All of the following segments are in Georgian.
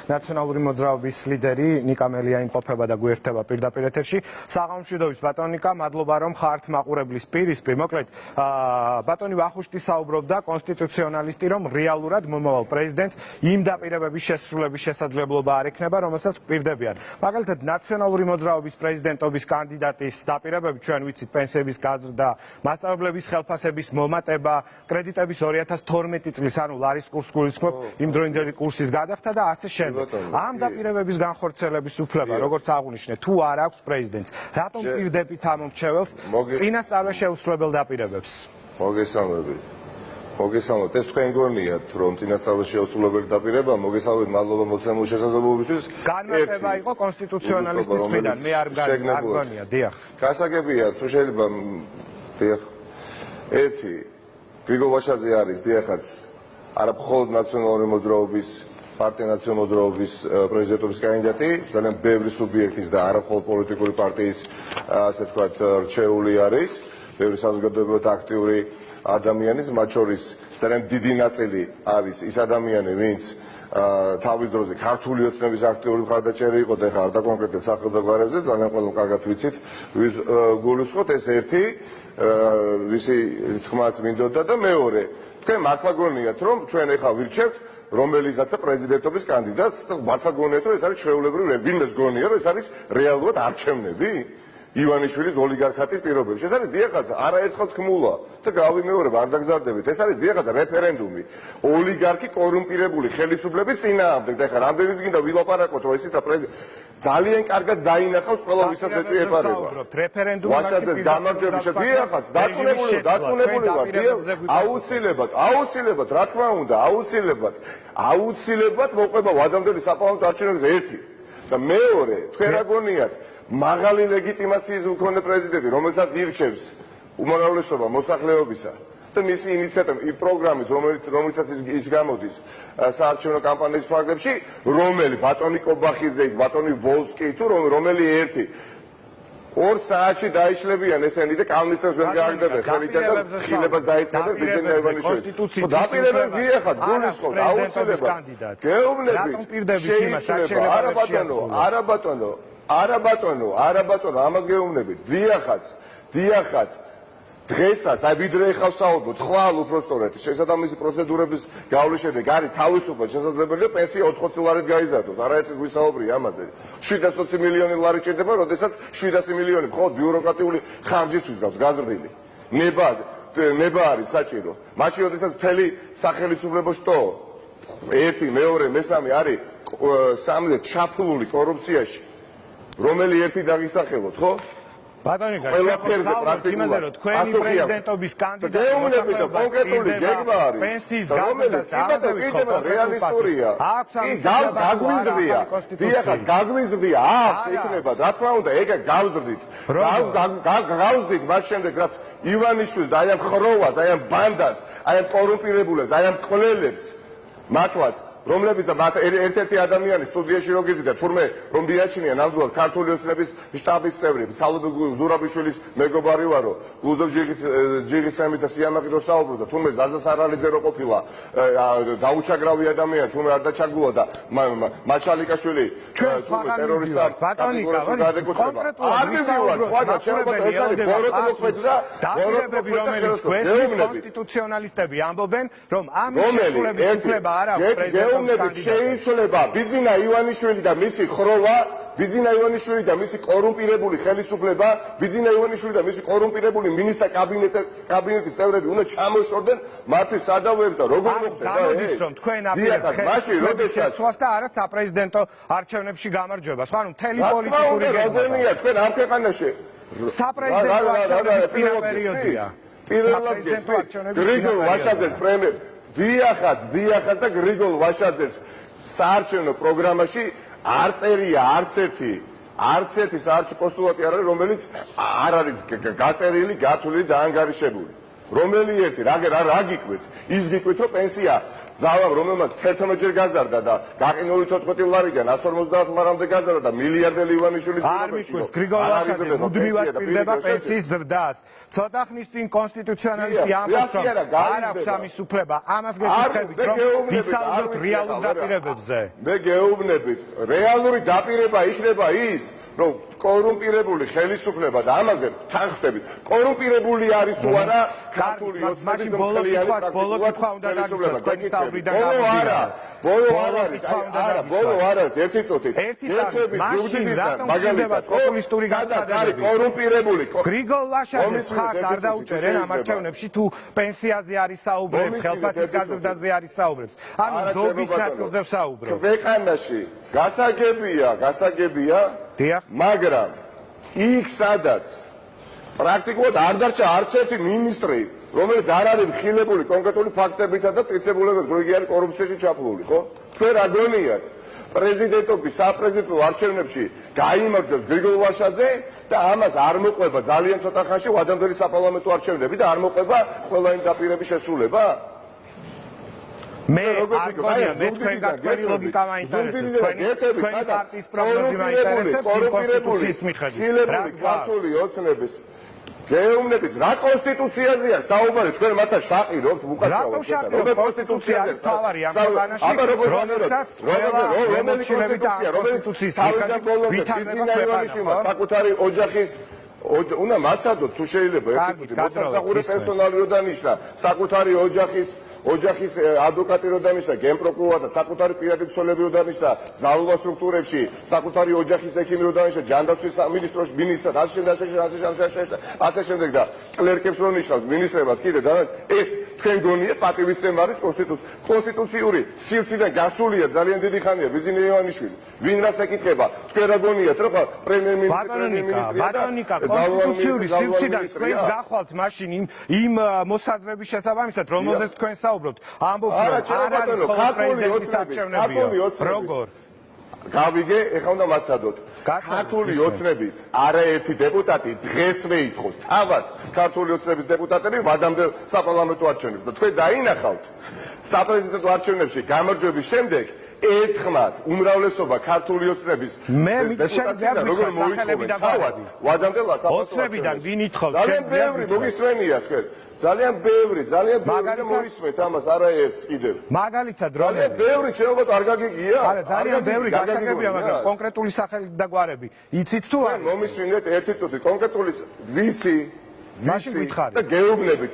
ნაციონალური მოძრაობის ლიდერი ნიკა მელია იმყოფება და გვერდება პირდაპირ ეთერში. საღამოშვიდობის ბატონიკა, მადლობა რომ ხართ მაყურებლის პირისპირ. მოკლედ, ბატონი ვახუშტი საუბრობდა კონსტიტუციონალისტი, რომ რეალურად მომავალ პრეზიდენტს იმ დაპირებების შესრულების შესაძლებლობა არ ექნება, რომელსაც გვპირდებიან. მაგალითად, ნაციონალური მოძრაობის პრეზიდენტობის კანდიდატის დაპირებები ჩვენ ვიცით პენსიების გაზრდა, მასწავლებლების ხელფასების მომატება, კრედიტების 2012 წლის ანუ ლარის კურსს გულისხმობ იმდროინდელი კურსის გადახდა და ასე შემდეგ. ამ დაპირებების განხორციელების უფლება, როგორც აღნიშნე, თუ არ აქვს პრეზიდენტს, რატომ პირდებით ამ მრჩეველს წინასწარ შეუსრულებელ დაპირებებს? მოგესალმებით. ეს თქვენ გონიათ, რომ წინასწარ შეუსრულებელი დაპირება, მოგესალმებით, მადლობა მოცემული შესაძლებლობისთვის. განმარტება იყო კონსტიტუციონალისტის მხრიდან, მე არ გონია, დიახ. გასაგებია, თუ შეიძლება, დიახ. ერთი, გრიგოლ ვაშაძე არის დიახაც, არა მხოლოდ ნაციონალური მოძრაობის პარტია ნაციონალური მოძრაობის პრეზიდენტობის კანდიდატი, ძალიან ბევრი სუბიექტის და არა მხოლოდ პოლიტიკური პარტიის, ასე ვთქვათ, რჩეული არის, ბევრი საზოგადოებრივად აქტიური ადამიანის, მათ შორის ძალიან დიდი ნაწილი არის ის ადამიანი, ვინც თავის დროზე ქართული ოცნების აქტიური მხარდაჭერი იყო და ეხლა არ დაკონკრეტეთ სახელმწიფოებზე, ძალიან ყველა კარგად ვიცით, ვის გულისხმობთ, ეს ერთი, ვისი თქმაც მინდოდა და მეორე, თქვენ მართლა გონიათ, რომ ჩვენ ეხლა ვირჩევთ რომელიღაცა პრეზიდენტობის კანდიდატს და მართლა გონიათ, რომ ეს არის ჩვეულებრივი, ვინმეს გონია, რომ ეს არის რეალურად არჩევნები ივანიშვილის ოლიგარქატის პირობებში. ეს არის დიახაც არაერთხელ თქმულა და გავიმეორებ, არ დაგზარდებით. ეს არის დიახაც რეფერენდუმი ოლიგარქი კორუმპირებული ხელისუფლების წინააღმდეგ. და ეხლა რამდენიც გინდა ვილაპარაკოთ, რომ ესეთა ძალიან კარგად დაინახავს ყველა ვისაც ეჭვი ეპარება. ვაშაძეს გამარჯვების დიახაც დაწუნებული აუცილებლად, რა თქმა უნდა, აუცილებლად მოყვება ვადამდელი საპარლამენტო არჩევნებზე ერთი. და მეორე, თქვენ რა გონიათ, მაღალი ლეგიტიმაციის მქონე პრეზიდენტი, რომელსაც ირჩევს უმრავლესობა მოსახლეობისა და მისი ინიციატივით, პროგრამით, რომელიცაც ის გამოდის საარჩევნო კამპანიის ფარგლებში, რომელი ბატონი კობახიძე, ბატონი ვოლსკი თუ რომელი ერთი 2 საათში დაიშლებიან ესენი და კამნისტებს ვერ გააგდებენ ხელიდან და ხილებას დაიწყებენ ბიძინა ივანიშვილი. დაპირებებს დიახაც გულისხმობთ აუცილებლად. გეუბნებით შეიძლება არა ბატონო, ამას გეუბნებით. დიახაც დღესაც, აი ვიდრე ეხლა ვსაუბრობთ, ხვალ უпростоრეთ შესაბამისი პროცედურების გავლის შედეგ არის თავისუფლად შესაძლებელია პენსია 80 ლარით გაიზარდოს. არაერთი გვისაუბრია ამაზე. 720 მილიონი ლარი ჭირდება, როდესაც 700 მილიონი მხოლოდ ბიუროკრატიული ხარჯისთვის გავს გაზრდილი. ნება არის საჭირო. მაშინ როდესაც მთელი სახელმწიფო შტო ერთი, მეორე, მესამე არის სამზე ჩაფლული კორუფციაში, რომელი ერთი დაგისახელოთ, ხო? ბატონიკა, იმაზე რომ თქვენი პრეზიდენტობის კანდიდატი კონკრეტული გეგმა არის. პენსიის გაზრდა რეალისტურია. გაგვიზრდია, აქვს იქნება, რა თქმა უნდა, ეგ გავზრდით. გავზრდით მათ შემდეგ, რაც ივანიშვილს და აი ამ ხროვას, აი ამ ბანდას, აი ამ კორუმპირებულებს, აი ამ კვლელებს მათვაც რომლებიც და ერთ-ერთი ადამიანი სტუდიაში რო გიზიდა, თურმე რომ მიაჩნია ნამდვილად ქართული ოცნების შტაბის წევრი, ცალობ ზურაბიშვილის მეგობარი ვარო, გუზოვ ჯიღისამით და სიამაყი რო საუბრობდა, თურმე ზაზას არალიძე რო ყოფილა, დაუჩაგრავი ადამიანი, თურმე არ დაჩაგულა და მაჩალიკაშვილი ტერორისტად კატეგორიულად გადეკუთვნება. არ მივიღოთ, სხვათა შეიძლება ეს არის ბოროტმოქმედა, რომელიც გვესის კონსტიტუციონალისტები ამბობენ, რომ ამის შესრულების უფლება არ აქვს პრეზიდენტს. შეიძლება ბიძინა ივანიშვილი და მისი ხროვა, ბიძინა ივანიშვილი და მისი კორუმპირებული ხელისუფლება, ბიძინა ივანიშვილი და მისი კორუმპირებული მინისტრთა კაბინეტის წევრები უნდა ჩამოშორდნენ მათთვის სადავოებს და როგორ მოხდება ეს? რომ თქვენ აპირებთ ხელისუფლებას და არა საპრეზიდენტო არჩევნებში გამარჯვებას. ანუ მთელი პოლიტიკური გეგმა თქვენ ამ ქვეყანაში საპრეზიდენტო არჩევნების წინა პერიოდია. პირველად გრიგოლ ვაშაძეს პრემიერ დიახაც და გრიგოლ ვაშაძეს საარჩევნო პროგრამაში არ წერია არც ერთი საარჩევნო პოსტულატი არ არის, რომელიც არ არის გაწერილი, გათვლილი და ანგარიშებული. რომელი ერთი, რა გიკვეთ? ის გიკვეთ, რომ პენსია ძალამ რომელმაც 11 ჯერ გაზარდა და გაყინული 14 ლარიდან 150 ლარამდე გაზარდა და მილიარდელი ივანიშვილის არ მიყვეს გრიგოლ ვაშაძე მუდმივად პირდება პენსიის ზრდას. ცოტა ხნის წინ კონსტიტუციონალისტი ამბობს, რომ არ აქვს ამის უფლება. ამას გეკითხებით, რომ ვისაუბროთ რეალურ დაპირებებზე. მე გეუბნებით, რეალური დაპირება იქნება ის, რომ კორუმპირებული ხელისუფლება და ამაზე თან ხდებით. კორუმპირებული არის თუ არა ქართული ოცნების მთლიანი ბოლო კითხვა უნდა ხელისუფლება. თქვენი საუბრიდან ბოლო არა, ბოლო არ არის, არა, ბოლო არ არის, ერთი წუთით. ერთები მაშინ მაგალითად პოპულისტური განცხადებები. კორუმპირებული გრიგოლ ვაშაძეს ხარს არ დაუჭერენ ამ არჩევნებში თუ პენსიაზე არის საუბრებს, ხელფასის გაზრდაზე არის საუბრებს. ანუ დობის ნაწილზე საუბრობ. ქვეყანაში გასაგებია, მაგრამ იქ სადაც პრაქტიკულად არ დარჩა არც ერთი მინისტრი, რომელიც არ არის მხილებული კონკრეტული ფაქტებითა და წესებულებებით, როიგიანი კორუფციაში ჩაფლული, ხო? თქვენ რა გონიათ? პრეზიდენტობის საპრეზიდენტო არჩევნებში გაიმარჯვებს გრიგოლ ვაშაძე და ამას არ მოყვება ძალიან ცოტა ხანში ვადამდელი საპარლამენტო არჩევნები და არ მოყვება ყველა იმ დაპირების შესრულება? მე არ გონია მე თქვენ გაკვერი ლოგიკა მაინტერესებს თქვენი პარტიის პროგრამი მაინტერესებს კონსტიტუციის მიხედვით რა ქართული ოცნების გეუბნებით რა კონსტიტუციაზეა საუბარი თქვენ მათთან შაყირობთ უკაცრავად რა კონსტიტუციაა თავარი ამ ქვეყანაში რომელსაც რომელი კონსტიტუცია რომელიც თავიდან ბოლომდე ბიზნესმენებმა საკუთარი ოჯახის უნდა მაცადოთ თუ შეიძლება ერთი მოსამსახურე პერსონალი რო დანიშნა საკუთარი ოჯახის ადვოკატი რო დანიშნა გენპროკურორი და საკუთარი პირადი ცოლები რო დანიშნა ძალოვა სტრუქტურებში საკუთარი ოჯახის ექიმი რო დანიშნა ჯანდაცვის სამინისტროში მინისტრად ასე შემდეგ და კლერკებს რო ნიშნავს მინისტრებად კიდე და ეს თქვენ გონიათ პატივისცემა არის კონსტიტუციური სივრციდან გასულია ძალიან დიდი ხანია ბიზნე ივანიშვილი ვინ რას ეკითხება თქვენ რა გონიათ რომ პრემიერ-მინისტრი ბატონიკა კონსტიტუციური სივრციდან თქვენს გახვალთ მაშინ იმ მოსაზრების შესაბამისად რომელზეც თქვენ საუბრობთ ამბობთ რომ არ არის პრეზიდენტის არჩევნებია როგორ გავიგე ეხლა უნდა მაცადოთ ქართული ოცნების არაერთი დეპუტატი დღესვე ითხოვს თავად ქართული ოცნების დეპუტატები ვადამდელ საპარლამენტო არჩევნებს და თქვენ დაინახავთ საპრეზიდენტო არჩევნებში გამარჯვების შემდეგ ერთხმად უმრავლესობა ქართული ოცნების დეპუტატებიდან როგორ მოითხოვენ თავად ვადამდელ ოცნებიდან ვინ ითხოვს ძალიან ბევრი მოგისმენია თქვენ ძალიან ბევრი მოისმენთ ამას არაერთს კიდევ მაგალითად რომელი ძალიან ბევრი შეიძლება არ გაგიგია არა ძალიან ბევრი გასაგებია მაგრამ კონკრეტული სახელი და გვარები იცით თუ არა მომისმინეთ ერთი წუთი კონკრეტული ვიცი მაშინ გითხარით და გეუბნებით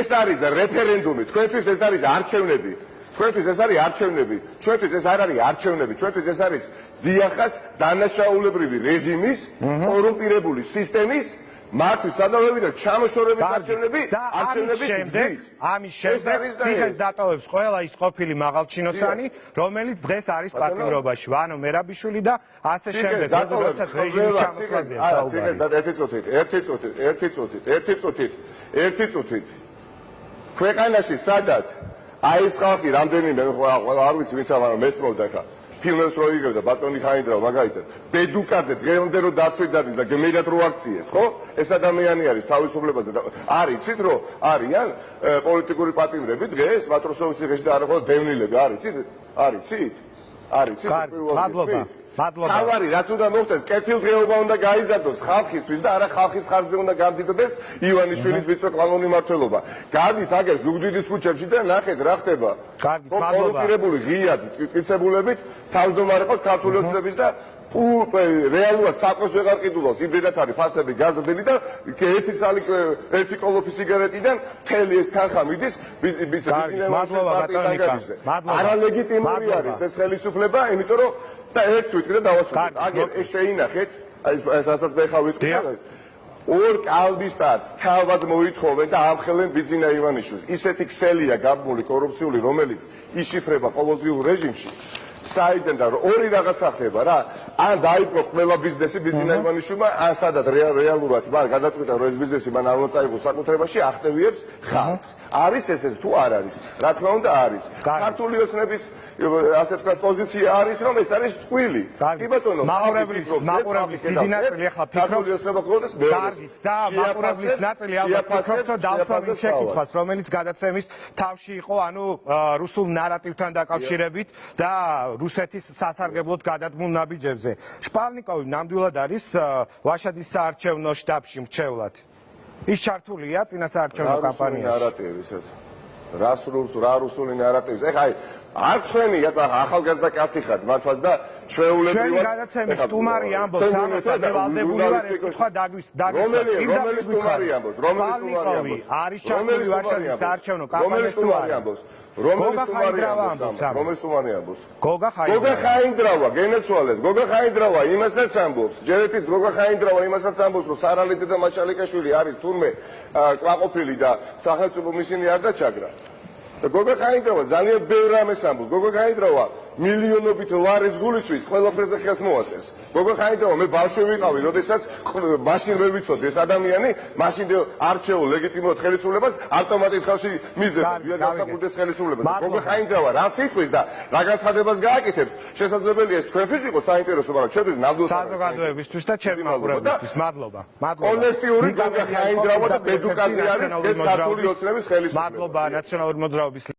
ეს არის რეფერენდუმი თქვენთვის ეს არის არჩევნები ჩვენთვის ეს არის არჩევნები ჩვენთვის ეს არ არის არჩევნები ჩვენთვის ეს არის დიახაც დანაშაულებრივი რეჟიმის კორუმპირებული სისტემის მართვის სადავები და ჩამოშორების არჩევნები ამის შემდეგ ციხეს დატოვებს ყველა ის ყოფილი მაღალჩინოსანი რომელიც დღეს არის პატიმრობაში ვანო მერაბიშვილი და ასე შემდეგ როდესაც რეჟიმის ჩამოსვლაზეა საუბარი ერთი წუთით ქვეყანაში სადაც აი ეს ხალხი რამდენიმე არ ვიცი ვინც ამან მესმოდა ხა ფილმებს რო იგებდა ბატონი ხაინდრავ მაგალითად ბედუკაძე დღემდე რო დაცვით დადის და გმირად რო აქციეს ხო ეს ადამიანი არის თავისუფლებაზე და არიცით რო არიან პოლიტიკური პატიმრები დღეს მატროსოვის ციხეში და არა ხოლმე დევნილები არიცით მადლობა თავარი რაც უნდა მოხდეს კეთილდღეობა უნდა გაიზარდოს ხალხისთვის და არა ხალხის ხარჯზე უნდა გამდიდრდეს ივანიშვილის ვიწრო კანონი მმართველობა გავით აგერ ზუგდიდის ქუჩებში და ნახეთ რა ხდება კორუმპირებული ღიად მტკიცებულებით თავმჯდომარე ყავს ქართული ოცნების და რეალურად საყოს ვეღარ ყიდულობს იმდენად არის ფასები გაზრდილი და ერთი კოლოფი სიგარეტიდან მთელი ეს თანხა მიდის ბიზნესის არალეგიტიმური არის ეს ხელისუფლება იმიტომ რომ და ერთს ვიტყვი და დავასრულებ აგერ ეს შეინახეთ ეს ასაც მე ხა ვიტყვი ორ კალბისტარს თავად მოითხოვენ და ამხელენ ბიძინა ივანიშვილს ისეთი ქსელია გაბმული კორუფციული რომელიც იშიფრება ყოველდღიურ რეჟიმში საიდან და ორი რაღაცა ხდება რა ან დაიპყრო ყველა ბიზნესი ბიძინა ივანიშვილმა, ან სადაც რეალურად მან გადაწყვიტა რომ ეს ბიზნესი მან არ უნდა წაიღოს საკუთრებაში, ახტევიებს ხალხს. არის ესეც თუ არ არის? რა თქმა უნდა არის. ქართული ოცნების ასე თქვა პოზიცია არის რომ ეს არის ტყვილი. კი ბატონო, მაყურებლის დიდი ნაწილი ახლა ფიქრობს კარგით და მაყურებლის ნაწილი ალბათ ფიქრობს რომ დავსვამით შეკითხვას, რომელიც გადაცემის თავში იყო, ანუ რუსულ ნარატივთან დაკავშირებით და რუსეთის სასარგებლოდ გადადგმულ ნაბიჯებზე. შპალნიკოვი ნამდვილად არის ვაშაძის საარჩევნო შტაბში მრჩევლად. ის ჩართულია წინასაარჩევნო კამპანიაში. ნარატივი ისეთ. რა რუსული ნარატივი. ეხლა არ ჩვენი ახალგაზრდა კაცი ხართ მართლაც და ჩვეულებრივად ჩვენი გადაცემის სტუმარი ამბობს ამას და ვალდებული ვარ ეს კითხვა დაგვის რომელი სტუმარი ამბობს არის ჩართული ვაშაძის საარჩევნო კამპანიაში რომელი სტუმარი ამბობს გოგა ხაინდრავა გენეცვალეთ გოგა ხაინდრავა იმასაც ამბობს ჯერეთიც გოგა ხაინდრავა იმასაც ამბობს რომ სარალიძე და მაშალიკაშვილი არის თურმე კმაყოფილი და სახელმწიფო მისინი არ დაჩაგრა გოგა ხაინდრავა ძალიან ბევრ რამეს ამბობს გოგა ხაინდრავა მილიონობით ლარის გულისთვის ყველაფერზე ხელს მოაწეს გოგა ხაინდრავა მე ბავშვი ვიყავი როდესაც მაშინ ვერ ვიცოდი ეს ადამიანი მაშინ არჩეულ ლეგიტიმურ ხელისუფლებას ავტომატით ხელში მიზნებს ვიარ გასაკუთრდეს ხელისუფლებას გოგა ხაინდრავა რა სიტყვის და რა განცხადებას გააკეთებს შესაძლებელია ეს თქვენთვის იყოს საინტერესო მაგრამ ჩვენთვის ნამდვილად საზოგადოებისთვის და ჩემი მაყურებლისთვის მადლობა კოლექტიური გოგა ხაინდრავა და ბედუკაძე არის ეს ქართული ოცნების ხელისუფლება მადლობა ნაციონალური მოძრაობის